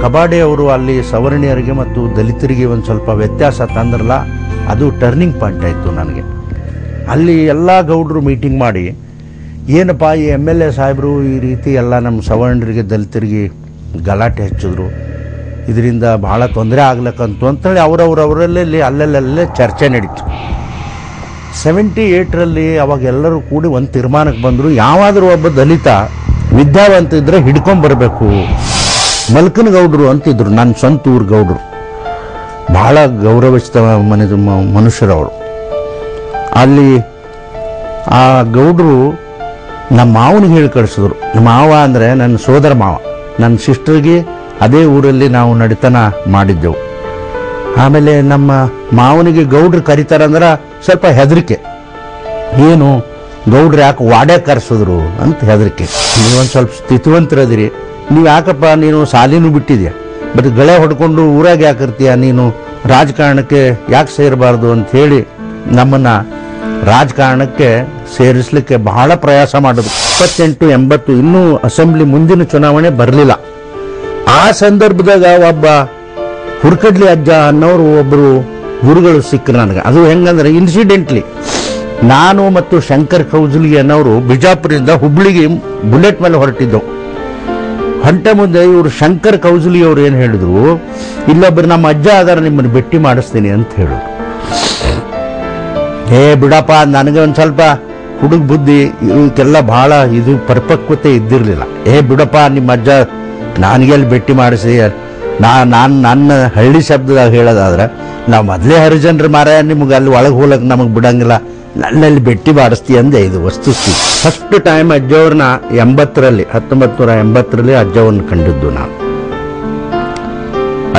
ಕಬಾಡೆ ಅವರು ಅಲ್ಲಿ ಸವರ್ಣೀಯರಿಗೆ ಮತ್ತು ದಲಿತರಿಗೆ ಒಂದು ಸ್ವಲ್ಪ ವ್ಯತ್ಯಾಸ ತಂದ್ರಲ್ಲ, ಅದು ಟರ್ನಿಂಗ್ ಪಾಯಿಂಟ್ ಆಯಿತು ನನಗೆ. ಅಲ್ಲಿ ಎಲ್ಲ ಗೌಡರು ಮೀಟಿಂಗ್ ಮಾಡಿ, ಏನಪ್ಪ ಈ MLA ಸಾಹೇಬರು ಈ ರೀತಿ ಎಲ್ಲ ನಮ್ಮ ಸವರ್ಣರಿಗೆ ದಲಿತರಿಗೆ ಗಲಾಟೆ ಹಚ್ಚಿದ್ರು, ಇದರಿಂದ ಭಾಳ ತೊಂದರೆ ಆಗ್ಲಕ್ಕಂತು ಅಂತೇಳಿ ಅವರವರವರಲ್ಲಿ ಅಲ್ಲಲ್ಲೇ ಚರ್ಚೆ ನಡೀತು. 78ರಲ್ಲಿ ಅವಾಗ ಎಲ್ಲರೂ ಕೂಡಿ ಒಂದು ತೀರ್ಮಾನಕ್ಕೆ ಬಂದರು, ಯಾವಾದರೂ ಒಬ್ಬ ದಲಿತ ವಿದ್ಯಾವಂತ ಇದ್ದರೆ ಹಿಡ್ಕೊಂಬರ್ಬೇಕು. ಮಲ್ಕನಗೌಡರು ಅಂತಿದ್ರು, ನನ್ನ ಸ್ವಂತ ಊರು ಗೌಡರು, ಭಾಳ ಗೌರವಿಸಿದ ಮನುಷ್ಯರವರು. ಅಲ್ಲಿ ಆ ಗೌಡರು ನಮ್ಮ ಮಾವನಿಗೆ ಹೇಳಿ ಕಳಿಸಿದ್ರು. ನಮ್ಮ ಮಾವ ಅಂದರೆ ನನ್ನ ಸೋದರ ಮಾವ, ನನ್ನ ಸಿಸ್ಟರ್ಗೆ ಅದೇ ಊರಲ್ಲಿ ನಾವು ನಡಿತನ ಮಾಡಿದ್ದೆವು. ಆಮೇಲೆ ನಮ್ಮ ಮಾವನಿಗೆ ಗೌಡ್ರು ಕರೀತಾರಂದ್ರೆ ಸ್ವಲ್ಪ ಹೆದರಿಕೆ, ಏನು ಗೌಡ್ರು ಯಾಕೆ ವಾಡೆ ಕರೆಸಿದ್ರು ಅಂತ ಹೆದರಿಕೆ. ನೀವೊಂದು ಸ್ವಲ್ಪ ಸ್ಥಿತಿವಂತರದಿರಿ, ನೀವು ಯಾಕಪ್ಪ ನೀನು ಸಾಲಿನೂ ಬಿಟ್ಟಿದ್ಯಾ, ಬಟ್ ಗಳೆ ಹೊಡ್ಕೊಂಡು ಊರಾಗ ಯಾಕಿರ್ತೀಯ, ನೀನು ರಾಜಕಾರಣಕ್ಕೆ ಯಾಕೆ ಸೇರಬಾರ್ದು ಅಂತ ಹೇಳಿ ನಮ್ಮನ್ನು ರಾಜಕಾರಣಕ್ಕೆ ಸೇರಿಸಲಿಕ್ಕೆ ಬಹಳ ಪ್ರಯಾಸ ಮಾಡಿದ್ರು. 78, 80 ಇನ್ನೂ ಅಸೆಂಬ್ಲಿ ಮುಂದಿನ ಚುನಾವಣೆ ಬರಲಿಲ್ಲ. ಆ ಸಂದರ್ಭದಾಗ ಒಬ್ಬ ಹುರ್ಕಡ್ಲಿ ಅಜ್ಜ ಅನ್ನೋರು ಒಬ್ಬರು ಗುರುಗಳು ಸಿಕ್ಕರು ನನಗೆ. ಅದು ಹೆಂಗಂದ್ರೆ ಇನ್ಸಿಡೆಂಟ್ಲಿ ನಾನು ಮತ್ತು ಶಂಕರ್ ಕೌಜಲ್ಗಿ ಅನ್ನೋರು ಬಿಜಾಪುರದಿಂದ ಹುಬ್ಳಿಗೆ ಬುಲೆಟ್ ಮೇಲೆ ಹೊರಟಿದ್ದೆವು. ಹೊಂಟ ಮುಂದೆ ಇವರು ಶಂಕರ್ ಕೌಜಲ್ಗಿ ಅವ್ರು ಏನು ಹೇಳಿದ್ರು, ಇಲ್ಲೊಬ್ಬರು ನಮ್ಮ ಅಜ್ಜ ಆದಾರ ನಿಮ್ಮನ್ನು ಭೇಟಿ ಮಾಡಿಸ್ತೀನಿ ಅಂತ ಹೇಳಿದ್ರು. ಬಿಡಪ್ಪ, ನನಗೆ ಒಂದು ಸ್ವಲ್ಪ ಹುಡುಗ ಬುದ್ಧಿ, ಇವಕ್ಕೆಲ್ಲ ಭಾಳ ಇದು ಪರಿಪಕ್ವತೆ ಇದ್ದಿರಲಿಲ್ಲ. ಬಿಡಪ್ಪ ನಿಮ್ಮ ಅಜ್ಜ ನನಗೆಲ್ಲಿ ಭೇಟಿ ಮಾಡಿಸಿ, ನಾನು ನನ್ನ ಹಳ್ಳಿ ಶಬ್ದದಾಗ ಹೇಳೋದಾದ್ರೆ, ನಾವು ಮೊದಲೇ ಹರಿಜನರು ಮಾರಾಯ, ನಿಮ್ಗೆ ಅಲ್ಲಿ ಒಳಗೆ ಹೋಲಕ್ಕೆ ನಮಗೆ ಬಿಡಂಗಿಲ್ಲ, ನನ್ನಲ್ಲಿ ಭೇಟಿ ಮಾಡಿಸ್ತಿ ಅಂದೆ. ಇದು ವಸ್ತುಸ್ಥಿತಿ. ಫಸ್ಟ್ ಟೈಮ್ ಅಜ್ಜವ್ರನ್ನ 1980ರಲ್ಲಿ ಅಜ್ಜವ್ರನ್ನ ಕಂಡಿದ್ದು ನಾನು.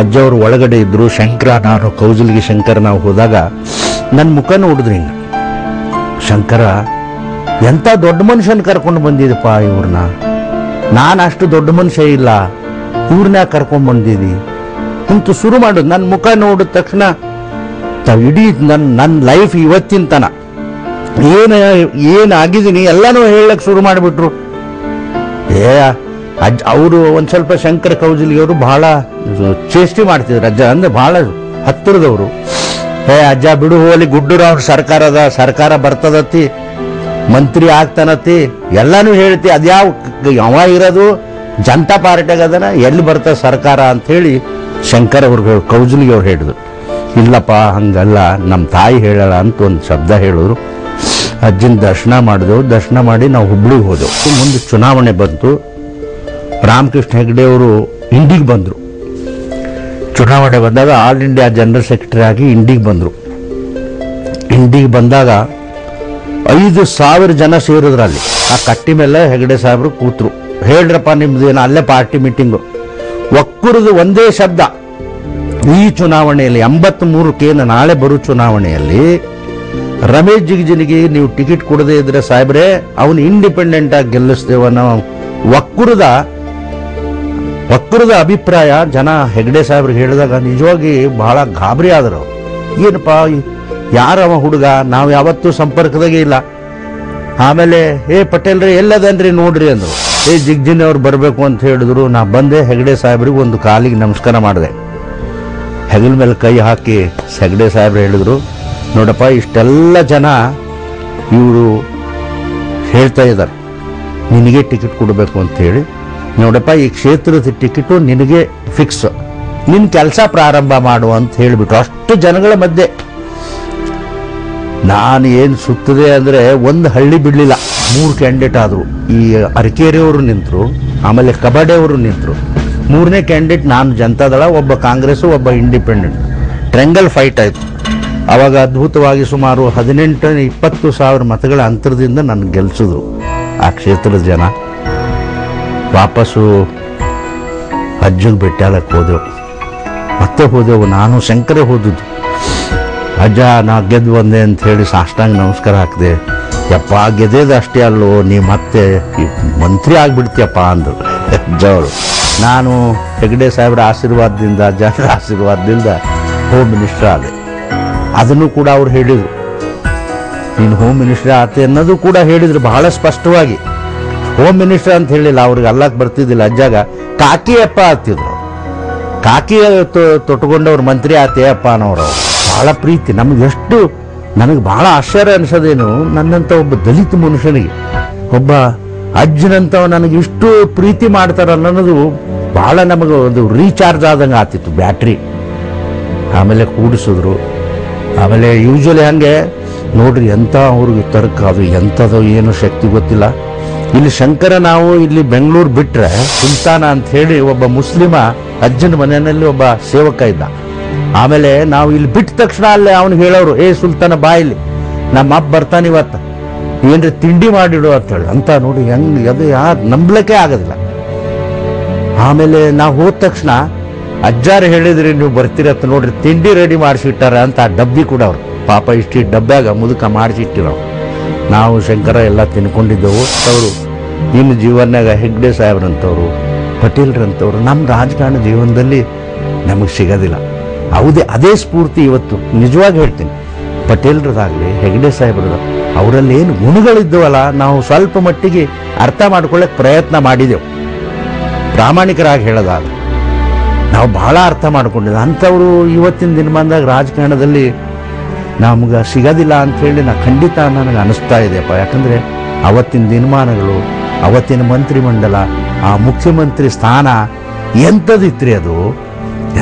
ಅಜ್ಜವ್ರು ಒಳಗಡೆ ಇದ್ರು, ಶಂಕರ, ನಾನು ಕೌಜಲ್ಗಿ ಶಂಕರ ನಾವು ಹೋದಾಗ ನನ್ನ ಮುಖ ನೋಡಿದ್ರಿ ಹಿಂಗ, ಶಂಕರ ಎಂಥ ದೊಡ್ಡ ಮನುಷ್ಯನ ಕರ್ಕೊಂಡು ಬಂದಿದಪ್ಪ ಇವ್ರನ್ನ, ನಾನು ಅಷ್ಟು ದೊಡ್ಡ ಮನುಷ್ಯ ಇಲ್ಲ, ಇವ್ರನ್ನ ಕರ್ಕೊಂಡು ಬಂದಿದ್ದಿ ಅಂತ ಶುರು ಮಾಡೋದು. ನನ್ನ ಮುಖ ನೋಡಿದ ತಕ್ಷಣ ಇಡೀ ನನ್ನ ಲೈಫ್ ಇವತ್ತಿನ ತನ ಏನಾಗಿದ್ದೀನಿ ಎಲ್ಲನೂ ಹೇಳಕ್ ಶುರು ಮಾಡಿಬಿಟ್ರು. ಅವರು ಒಂದು ಸ್ವಲ್ಪ ಶಂಕರ ಕೌಜಲ್ಗಿ ಅವರು ಬಹಳ ಚೇಷ್ಟೆ ಮಾಡ್ತಿದ್ರು. ಅಜ್ಜ ಅಂದ್ರೆ ಬಹಳ ಹತ್ತಿರದವರು. ಅಜ್ಜ ಬಿಡು ಹೋಲಿ, ಗುಡ್ಡೂರು ಅವ್ರ ಸರ್ಕಾರ ಬರ್ತದತಿ, ಮಂತ್ರಿ ಆಗ್ತಾನತಿ, ಎಲ್ಲಾನು ಹೇಳ್ತಿ, ಅದ್ಯಾವ ಇರೋದು ಜನತಾ ಪಾರ್ಟಿಯಾಗ ಅದನ, ಎಲ್ಲಿ ಬರ್ತದೆ ಸರ್ಕಾರ ಅಂತ ಹೇಳಿ ಶಂಕರ್ ಅವ್ರಿಗೆ ಕೌಜಲ್ಗಿ ಅವ್ರು ಹೇಳಿದ್ರು. ಇಲ್ಲಪ್ಪ ಹಂಗಲ್ಲ, ನಮ್ಮ ತಾಯಿ ಹೇಳಲ್ಲ ಅಂತ ಒಂದು ಶಬ್ದ ಹೇಳಿದ್ರು. ಅಜ್ಜನ ದರ್ಶನ ಮಾಡಿದೆವು. ದರ್ಶನ ಮಾಡಿ ನಾವು ಹುಬ್ಳಿಗೆ ಹೋದೆವು. ಮುಂದೆ ಚುನಾವಣೆ ಬಂತು. ರಾಮಕೃಷ್ಣ ಹೆಗಡೆ ಅವರು ಇಂಡಿಗೆ ಬಂದರು. ಚುನಾವಣೆ ಬಂದಾಗ ಆಲ್ ಇಂಡಿಯಾ ಜನರಲ್ ಸೆಕ್ರೆಟರಿ ಆಗಿ ಇಂಡಿಗೆ ಬಂದರು. ಇಂಡಿಗೆ ಬಂದಾಗ 5,000 ಜನ ಸೇರಿದ್ರಲ್ಲಿ. ಆ ಕಟ್ಟಿ ಮೇಲೆ ಹೆಗಡೆ ಸಾಹೇಬರು ಕೂತರು. ಹೇಳ್ರಪ್ಪ ನಿಮ್ದು ಏನು ಅಲ್ಲೇ ಪಾರ್ಟಿ ಮೀಟಿಂಗು. ಒಕ್ಕೂರದು ಒಂದೇ ಶಬ್ದ, ಈ ಚುನಾವಣೆಯಲ್ಲಿ 83ಕ್ಕೇನು ನಾಳೆ ಬರೋ ಚುನಾವಣೆಯಲ್ಲಿ ರಮೇಶ್ ಜಿಗಜಿನಿಗೆ ನೀವು ಟಿಕೆಟ್ ಕೊಡದೇ ಇದ್ರೆ ಸಾಹೇಬ್ರೆ ಅವನು ಇಂಡಿಪೆಂಡೆಂಟ್ ಆಗಿ ಗೆಲ್ಲಿಸ್ತೇವ ಅನ್ನೋ ಒಕ್ಕೂರದ ಅಭಿಪ್ರಾಯ ಜನ ಹೆಗಡೆ ಸಾಹೇಬ್ರಿಗೆ ಹೇಳಿದಾಗ ನಿಜವಾಗಿ ಬಹಳ ಗಾಬರಿ ಆದರು. ಏನಪ್ಪ ಯಾರವ ಹುಡುಗ, ನಾವು ಯಾವತ್ತೂ ಸಂಪರ್ಕದಾಗೆ ಇಲ್ಲ. ಆಮೇಲೆ ಪಟೇಲ್ರಿ ಎಲ್ಲದನ್ರಿ ನೋಡ್ರಿ ಅಂದರು. ಜಿಗ್ಜಿನಿ ಅವ್ರು ಬರಬೇಕು ಅಂತ ಹೇಳಿದ್ರು. ನಾ ಬಂದೆ, ಹೆಗಡೆ ಸಾಹೇಬ್ರಿಗೆ ಒಂದು ಕಾಲಿಗೆ ನಮಸ್ಕಾರ ಮಾಡಿದೆ. ಹೆಗಲ ಮೇಲೆ ಕೈ ಹಾಕಿ ಹೆಗಡೆ ಸಾಹೇಬ್ರು ಹೇಳಿದ್ರು, ನೋಡಪ್ಪ ಇಷ್ಟೆಲ್ಲ ಜನ ಇವರು ಹೇಳ್ತಾ ಇದ್ದಾರೆ ನಿನಗೆ ಟಿಕೆಟ್ ಕೊಡಬೇಕು ಅಂತ ಹೇಳಿ. ನೋಡಪ್ಪ ಈ ಕ್ಷೇತ್ರದ ಟಿಕೆಟು ನಿನಗೆ ಫಿಕ್ಸ್, ನಿನ್ನ ಕೆಲಸ ಪ್ರಾರಂಭ ಮಾಡು ಅಂತ ಹೇಳಿಬಿಟ್ಟು ಅಷ್ಟು ಜನಗಳ ಮಧ್ಯೆ ನಾನು ಏನು ಸುತ್ತದೆ ಅಂದರೆ ಒಂದು ಹಳ್ಳಿ ಬಿಡಲಿಲ್ಲ. 3 ಕ್ಯಾಂಡಿಡೇಟ್ ಆದರು. ಈ ಅರಕೇರಿಯವರು ನಿಂತರು, ಆಮೇಲೆ ಕಬಾಡೆ ಅವರು ನಿಂತರು. 3ನೇ ಕ್ಯಾಂಡಿಡೇಟ್ ನಾನು ಜನತಾದಳ, ಒಬ್ಬ ಕಾಂಗ್ರೆಸ್ಸು, ಒಬ್ಬ ಇಂಡಿಪೆಂಡೆಂಟ್. ಟ್ರೆಂಗಲ್ ಫೈಟ್ ಆಯಿತು. ಆವಾಗ ಅದ್ಭುತವಾಗಿ ಸುಮಾರು 18-20 ಸಾವಿರ ಮತಗಳ ಅಂತರದಿಂದ ನನ್ನ ಗೆಲ್ಲಿಸಿದ್ರು ಆ ಕ್ಷೇತ್ರದ ಜನ. ವಾಪಸ್ಸು ಅಜ್ಜಗೆ ಭೇಟಿಯಾಗಕ್ಕೆ ಹೋದೆವು. ಮತ್ತೆ ಹೋದೆವು, ನಾನು ಶಂಕರ ಹೋದದ್ದು. ಅಜ್ಜ ನಾ ಗೆದ್ದು ಬಂದೆ ಅಂತ ಹೇಳಿ ಸಾಷ್ಟಾಂಗ ನಮಸ್ಕಾರ ಹಾಕಿದೆ. ಯಪ್ಪ ಗೆದ್ದೇದು ಅಷ್ಟೇ ಅಲ್ಲೋ, ನೀ ಮತ್ತೆ ಮಂತ್ರಿ ಆಗಿಬಿಡ್ತೀಯಪ್ಪ ಅಂದರು ಅಜ್ಜ ಅವರು. ನಾನು ಹೆಗಡೆ ಸಾಹೇಬ್ರ ಆಶೀರ್ವಾದದಿಂದ, ಜನರ ಆಶೀರ್ವಾದದಿಂದ ಹೋಮ್ ಮಿನಿಸ್ಟರ್ ಆದೆ. ಅದನ್ನು ಕೂಡ ಅವ್ರು ಹೇಳಿದರು, ನೀನು ಹೋಮ್ ಮಿನಿಸ್ಟರ್ ಆತೆ ಅನ್ನೋದು ಕೂಡ ಹೇಳಿದರು ಬಹಳ ಸ್ಪಷ್ಟವಾಗಿ. ಹೋಮ್ ಮಿನಿಸ್ಟರ್ ಅಂತ ಹೇಳಿಲ್ಲ, ಅವ್ರಿಗೆ ಅಲ್ಲಕ್ಕೆ ಬರ್ತಿದ್ದಿಲ್ಲ. ಅಜ್ಜಾಗ ಕಾಕಿಯಪ್ಪ ಆಗ್ತಿದ್ರು. ಕಾಕಿ ತೊಟ್ಕೊಂಡವ್ರು ಮಂತ್ರಿ ಆತೇಯಪ್ಪ ಅನ್ನೋರು ಭಾಳ ಪ್ರೀತಿ. ನನಗೆ ಭಾಳ ಆಶ್ಚರ್ಯ ಅನ್ಸೋದೇನು, ನನ್ನಂಥ ಒಬ್ಬ ದಲಿತ ಮನುಷ್ಯನಿಗೆ ಒಬ್ಬ ಅಜ್ಜನಂತವ ನನಗೆ ಇಷ್ಟು ಪ್ರೀತಿ ಮಾಡ್ತಾರಲ್ಲ ಅನ್ನೋದು ಭಾಳ ನಮಗೆ ಒಂದು ರೀಚಾರ್ಜ್ ಆದಂಗೆ ಆಗ್ತಿತ್ತು ಬ್ಯಾಟ್ರಿ. ಆಮೇಲೆ ಕೂಡಿಸಿದ್ರು. ಆಮೇಲೆ ಯೂಶ್ವಲಿ ಹಂಗೆ ನೋಡ್ರಿ ಎಂಥ ಅವ್ರಿಗೆ ತರ್ಕ, ಅದು ಎಂಥದ್ದು ಏನು ಶಕ್ತಿ ಗೊತ್ತಿಲ್ಲ. ಇಲ್ಲಿ ಶಂಕರ ನಾವು ಇಲ್ಲಿ ಬೆಂಗಳೂರು ಬಿಟ್ರೆ ಸುಲ್ತಾನ ಅಂತ ಹೇಳಿ ಒಬ್ಬ ಮುಸ್ಲಿಮ ಅಜ್ಜನ ಮನೆಯಲ್ಲಿ ಒಬ್ಬ ಸೇವಕ ಇದ್ದ. ಆಮೇಲೆ ನಾವು ಇಲ್ಲಿ ಬಿಟ್ಟ ತಕ್ಷಣ ಅಲ್ಲೇ ಅವ್ನಿಗೆ ಹೇಳೋರು, ಏ ಸುಲ್ತಾನ ಬಾ ಇಲ್ಲಿ, ನಮ್ಮ ಅಪ್ಪ ಬರ್ತಾನೆ ಇವತ್ತು, ಏನ್ರಿ ತಿಂಡಿ ಮಾಡಿಡು ಅಂತ ಹೇಳಿ. ಅಂತ ನೋಡಿ ಹೆಂಗೆ ಅದು ನಂಬಲಿಕ್ಕೆ ಆಗೋದಿಲ್ಲ. ಆಮೇಲೆ ನಾವು ಹೋದ ತಕ್ಷಣ ಅಜ್ಜಾರು ಹೇಳಿದ್ರಿ ನೀವು ಬರ್ತೀರತ್ತ ನೋಡ್ರಿ, ತಿಂಡಿ ರೆಡಿ ಮಾಡಿಸಿಟ್ಟಾರ ಅಂತ ಆ ಡಬ್ಬಿ ಕೂಡ ಅವ್ರು ಪಾಪ ಇಷ್ಟು ಡಬ್ಬ್ಯಾಗ ಮುದುಕ ಮಾಡಿಸಿಟ್ಟಿರೋ. ನಾವು ಶಂಕರ ಎಲ್ಲ ತಿನ್ಕೊಂಡಿದ್ದೆವು. ಅವರು ನಿಮ್ಮ ಜೀವನಾಗ ಹೆಗ್ಡೆ ಸಾಹೇಬ್ರಂಥವ್ರು, ಪಟೇಲ್ರಂಥವ್ರು ನಮ್ಮ ರಾಜಕಾರಣ ಜೀವನದಲ್ಲಿ ನಮಗೆ ಸಿಗೋದಿಲ್ಲ. ಅದೇ ಸ್ಫೂರ್ತಿ ಇವತ್ತು ನಿಜವಾಗಿ ಹೇಳ್ತೀನಿ. ಪಟೇಲ್ರದಾಗಲಿ ಹೆಗ್ಡೆ ಸಾಹೇಬ್ರದ ಅವರಲ್ಲಿ ಏನು ಗುಣಗಳಿದ್ದವಲ್ಲ, ನಾವು ಸ್ವಲ್ಪ ಮಟ್ಟಿಗೆ ಅರ್ಥ ಮಾಡ್ಕೊಳ್ಳೋಕೆ ಪ್ರಯತ್ನ ಮಾಡಿದೆವು. ಪ್ರಾಮಾಣಿಕರಾಗಿ ಹೇಳೋದಾದ್ರೆ ನಾವು ಬಹಳ ಅರ್ಥ ಮಾಡ್ಕೊಂಡಿದ್ದೆ. ಅಂಥವರು ಇವತ್ತಿನ ದಿನಮಾನದಾಗ ರಾಜಕಾರಣದಲ್ಲಿ ನಮ್ಗೆ ಸಿಗೋದಿಲ್ಲ ಅಂಥೇಳಿ ಖಂಡಿತ ನನಗೆ ಅನಿಸ್ತಾ ಇದೆಯಪ್ಪ. ಯಾಕಂದರೆ ಅವತ್ತಿನ ದಿನಮಾನಗಳು, ಅವತ್ತಿನ ಮಂತ್ರಿಮಂಡಲ, ಆ ಮುಖ್ಯಮಂತ್ರಿ ಸ್ಥಾನ ಎಂಥದಿತ್ರಿ, ಅದು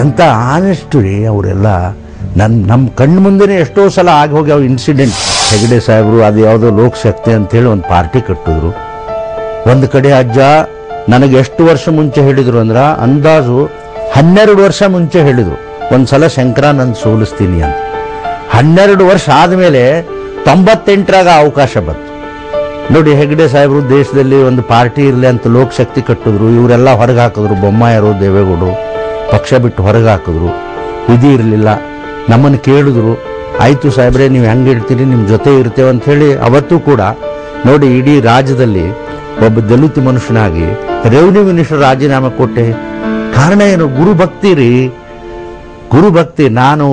ಎಂಥ ಆನೆಸ್ಟ್ ರೀ ಅವರೆಲ್ಲ. ನಮ್ಮ ಕಣ್ಣು ಮುಂದೆನೇ ಎಷ್ಟೋ ಸಲ ಆಗಿ ಹೋಗ್ಯಾವ ಇನ್ಸಿಡೆಂಟ್. ಹೆಗ್ಡೆ ಸಾಹೇಬರು ಅದು ಯಾವುದೋ ಲೋಕಶಕ್ತಿ ಅಂತೇಳಿ ಒಂದು ಪಾರ್ಟಿ ಕಟ್ಟಿದ್ರು. ಒಂದು ಕಡೆ ಅಜ್ಜ ನನಗೆ ಎಷ್ಟು ವರ್ಷ ಮುಂಚೆ ಹೇಳಿದರು ಅಂದ್ರೆ, ಅಂದಾಜು 12 ವರ್ಷ ಮುಂಚೆ ಹೇಳಿದರು, ಒಂದು ಸಲ ಶಂಕರ ನಾನು ಸೋಲಿಸ್ತೀನಿ ಅಂತ. 12 ವರ್ಷ ಆದಮೇಲೆ 98ರಾಗ ಅವಕಾಶ ಬಂತು. ನೋಡಿ, ಹೆಗ್ಡೆ ಸಾಹೇಬರು ದೇಶದಲ್ಲಿ ಒಂದು ಪಾರ್ಟಿ ಇರಲಿ ಅಂತ ಲೋಕಶಕ್ತಿ ಕಟ್ಟಿದ್ರು. ಇವರೆಲ್ಲ ಹೊರಗೆ ಹಾಕಿದ್ರು, ಬೊಮ್ಮಾಯರು, ದೇವೇಗೌಡರು ಪಕ್ಷ ಬಿಟ್ಟು ಹೊರಗೆ ಹಾಕಿದ್ರು. ವಿಧಿ ಇರಲಿಲ್ಲ. ನಮ್ಮನ್ನು ಕೇಳಿದ್ರು, ಆಯಿತು ಸಾಹೇಬ್ರೆ ನೀವು ಹೆಂಗೆ ಹೇಳ್ತೀರಿ, ನಿಮ್ಮ ಜೊತೆ ಇರ್ತೇವೆ ಅಂಥೇಳಿ. ಅವತ್ತು ಕೂಡ ನೋಡಿ, ಇಡೀ ರಾಜ್ಯದಲ್ಲಿ ಒಬ್ಬ ದಲಿತ ಮನುಷ್ಯನಾಗಿ ರೆವಿನ್ಯೂ ಮಿನಿಸ್ಟರ್ ರಾಜೀನಾಮೆ ಕೊಟ್ಟೆ. ಕಾರಣ ಏನು? ಗುರುಭಕ್ತಿ ರೀ, ಗುರುಭಕ್ತಿ. ನಾನು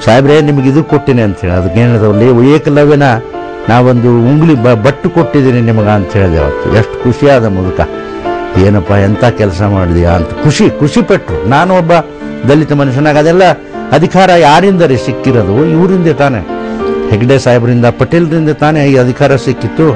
ಸಾಹೇಬ್ರೆ ನಿಮಗೆ ಇದು ಕೊಟ್ಟಿನಿ ಅಂಥೇಳಿ, ಅದಕ್ಕೇನದಲ್ಲಿ ಏಕಲವ್ಯನ ನಾವೊಂದು ಉಂಗ್ಲಿ ಬಟ್ಟು ಕೊಟ್ಟಿದ್ದೀನಿ ನಿಮಗೆ ಅಂತ ಹೇಳಿದೆ. ಅವತ್ತು ಎಷ್ಟು ಖುಷಿಯಾದ ಮುದುಕ, ಏನಪ್ಪ ಎಂಥ ಕೆಲಸ ಮಾಡಿದೆಯಾ ಅಂತ ಖುಷಿ ಪಟ್ಟರು. ನಾನು ಒಬ್ಬ ದಲಿತ ಮನುಷ್ಯನಾಗ ಅದೆಲ್ಲ ಅಧಿಕಾರ ಯಾರಿಂದ ರೀ ಸಿಕ್ಕಿರೋದು? ಇವರಿಂದ ತಾನೇ, ಹೆಗ್ಡೆ ಸಾಹೇಬರಿಂದ, ಪಟೇಲ್ರಿಂದ ತಾನೇ ಈ ಅಧಿಕಾರ ಸಿಕ್ಕಿತ್ತು.